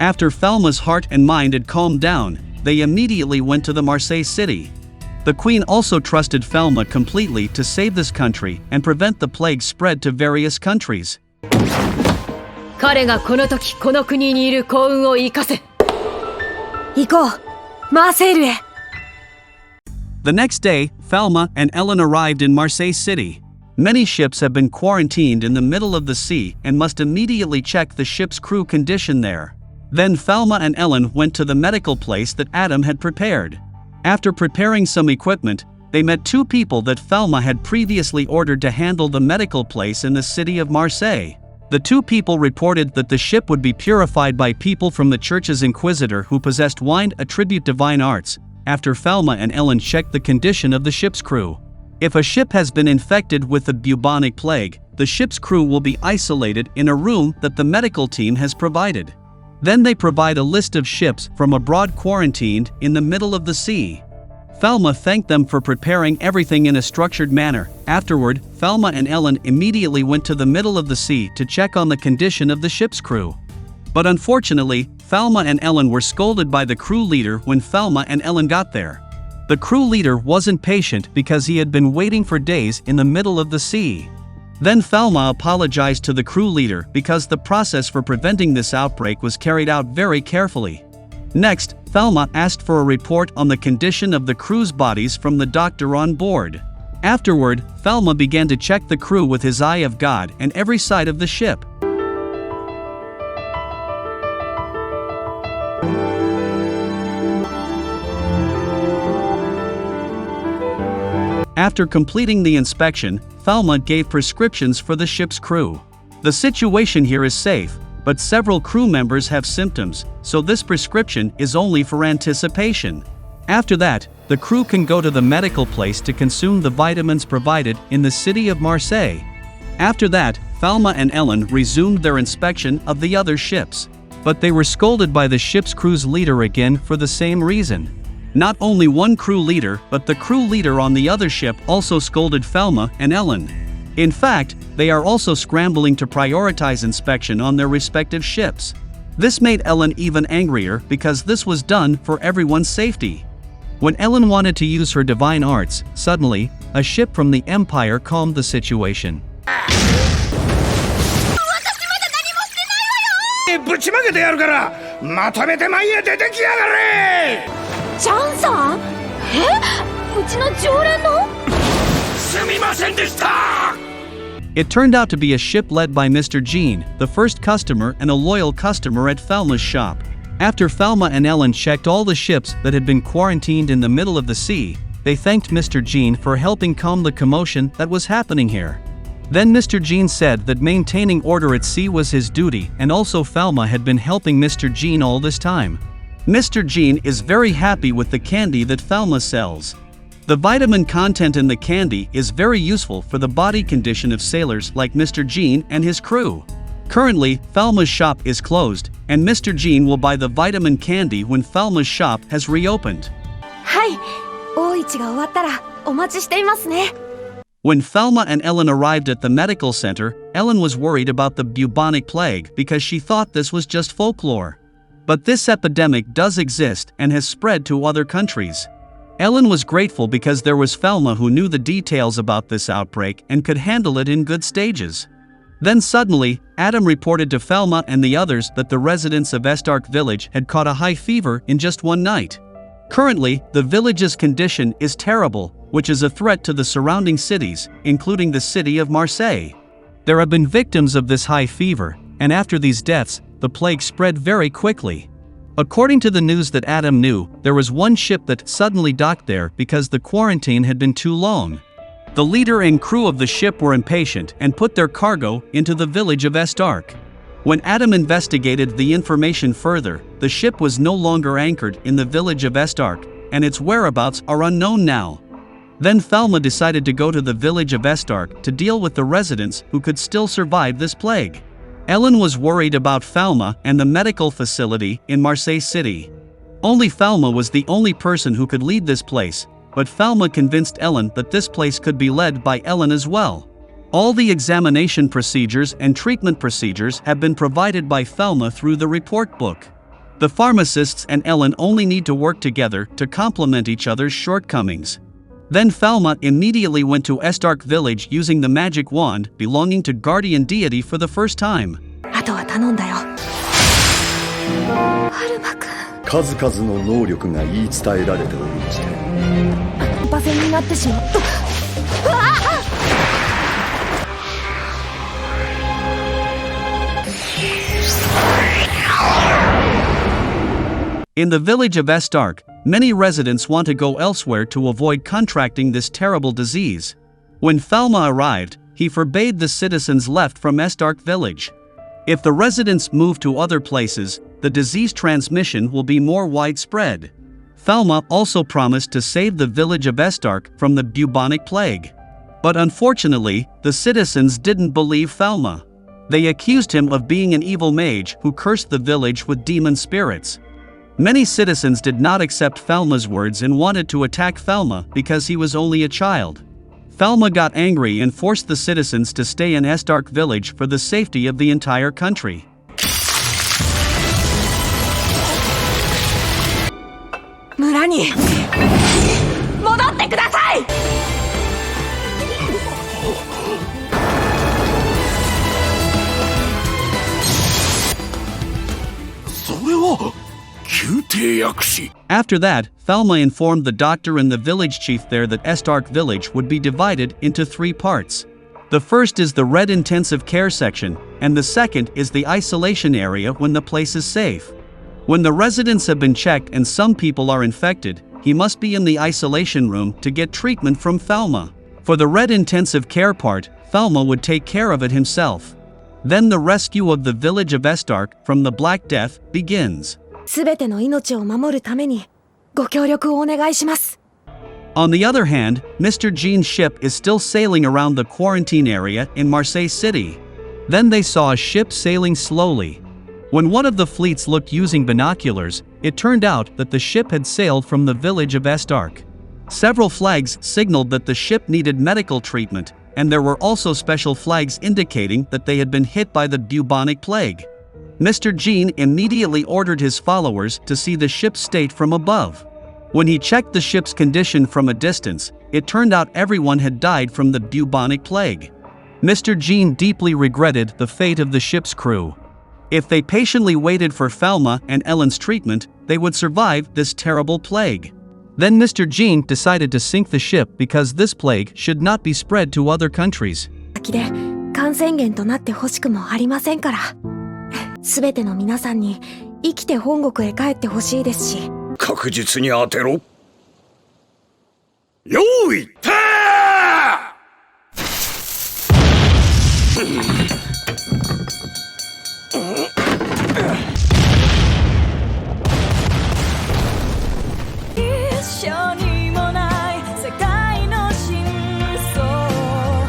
After Thelma's heart and mind had calmed down, they immediately went to the Marseille city. The queen also trusted Thelma completely to save this country and prevent the plague spread to various countries. 彼がこの時この国にいる幸運を生かせ。行こう、マーセイルへ。The next day, Thelma and Ellen arrived in Marseille city. Many ships have been quarantined in the middle of the sea and must immediately check the ship's crew condition there. Then Thelma and Ellen went to the medical place that Adam had prepared. After preparing some equipment, they met two people that Thelma had previously ordered to handle the medical place in the city of Marseille. The two people reported that the ship would be purified by people from the church's inquisitor who possessed wine attribute divine arts, after Thelma and Ellen checked the condition of the ship's crew. If a ship has been infected with the bubonic plague, the ship's crew will be isolated in a room that the medical team has provided. Then they provide a list of ships from abroad quarantined in the middle of the sea. Thelma thanked them for preparing everything in a structured manner. Afterward, Thelma and Ellen immediately went to the middle of the sea to check on the condition of the ship's crew. But unfortunately, Thelma and Ellen were scolded by the crew leader when Thelma and Ellen got there. The crew leader wasn't patient because he had been waiting for days in the middle of the sea. Then Thelma apologized to the crew leader because the process for preventing this outbreak was carried out very carefully. Next, Thelma asked for a report on the condition of the crew's bodies from the doctor on board. Afterward, Thelma began to check the crew with his eye of God and every side of the ship. After completing the inspection, Thelma gave prescriptions for the ship's crew. The situation here is safe, but several crew members have symptoms, so this prescription is only for anticipation. After that, the crew can go to the medical place to consume the vitamins provided in the city of Marseille. After that, Thelma and Ellen resumed their inspection of the other ships. But they were scolded by the ship's crew's leader again for the same reason. Not only one crew leader, but the crew leader on the other ship also scolded Thelma and Ellen. In fact, they are also scrambling to prioritize inspection on their respective ships. This made Ellen even angrier because this was done for everyone's safety. When Ellen wanted to use her divine arts, suddenly, a ship from the Empire calmed the situation. It turned out to be a ship led by Mr. Jean, the first customer and a loyal customer at Thelma's shop. After Thelma and Ellen checked all the ships that had been quarantined in the middle of the sea, they thanked Mr. Jean for helping calm the commotion that was happening here. Then Mr. Jean said that maintaining order at sea was his duty, and also Thelma had been helping Mr. Jean all this time. Mr. Jean is very happy with the candy that Thelma sells. The vitamin content in the candy is very useful for the body condition of sailors like Mr. Jean and his crew. Currently, Thelma's shop is closed, and Mr. Jean will buy the vitamin candy when Thelma's shop has reopened. When Thelma and Ellen arrived at the medical center, Ellen was worried about the bubonic plague because she thought this was just folklore. But this epidemic does exist and has spread to other countries. Ellen was grateful because there was Thelma who knew the details about this outbreak and could handle it in good stages. Then suddenly, Adam reported to Thelma and the others that the residents of Estark village had caught a high fever in just one night. Currently, the village's condition is terrible, which is a threat to the surrounding cities, including the city of Marseille. There have been victims of this high fever, and after these deaths, the plague spread very quickly. According to the news that Adam knew, there was one ship that suddenly docked there because the quarantine had been too long. The leader and crew of the ship were impatient and put their cargo into the village of Estark. When Adam investigated the information further, the ship was no longer anchored in the village of Estark, and its whereabouts are unknown now. Then Thelma decided to go to the village of Estark to deal with the residents who could still survive this plague. Ellen was worried about Thelma and the medical facility in Marseille City. Only Thelma was the only person who could lead this place, but Thelma convinced Ellen that this place could be led by Ellen as well. All the examination procedures and treatment procedures have been provided by Thelma through the report book. The pharmacists and Ellen only need to work together to complement each other's shortcomings. Then Falma immediately went to Estark village using the magic wand belonging to guardian deity for the first time. あとは頼んだよ。春馬くん。数々の能力が言い伝えられておりまして。馬戦になってしまった。In the village of Estark, many residents want to go elsewhere to avoid contracting this terrible disease. When Falma arrived, he forbade the citizens left from Estark village. If the residents move to other places, the disease transmission will be more widespread. Falma also promised to save the village of Estark from the bubonic plague. But unfortunately, the citizens didn't believe Falma. They accused him of being an evil mage who cursed the village with demon spirits. Many citizens did not accept Falma's words and wanted to attack Falma because he was only a child. Falma got angry and forced the citizens to stay in Estark village for the safety of the entire country. After that, Falma informed the doctor and the village chief there that Estark village would be divided into 3 parts. The first is the Red Intensive Care section, and the second is the isolation area when the place is safe. When the residents have been checked and some people are infected, he must be in the isolation room to get treatment from Falma. For the Red Intensive Care part, Falma would take care of it himself. Then the rescue of the village of Estark from the Black Death begins. すべての命を守るためにご協力をお願いします。 On the other hand, Mr. Jean's ship is still sailing around the quarantine area in Marseille City. Then they saw a ship sailing slowly. When one of the fleets looked using binoculars, it turned out that the ship had sailed from the village of Estark. Several flags signaled that the ship needed medical treatment, and there were also special flags indicating that they had been hit by the bubonic plague. Mr. Jean immediately ordered his followers to see the ship's state from above. When he checked the ship's condition from a distance, it turned out everyone had died from the bubonic plague. Mr. Jean deeply regretted the fate of the ship's crew. If they patiently waited for Falma and Ellen's treatment, they would survive this terrible plague. Then Mr. Jean decided to sink the ship because this plague should not be spread to other countries. 先で感染源となってほしくもありませんから。すべての皆さんに生きて本国へ帰ってほしいですし。確実に当てろ。用意。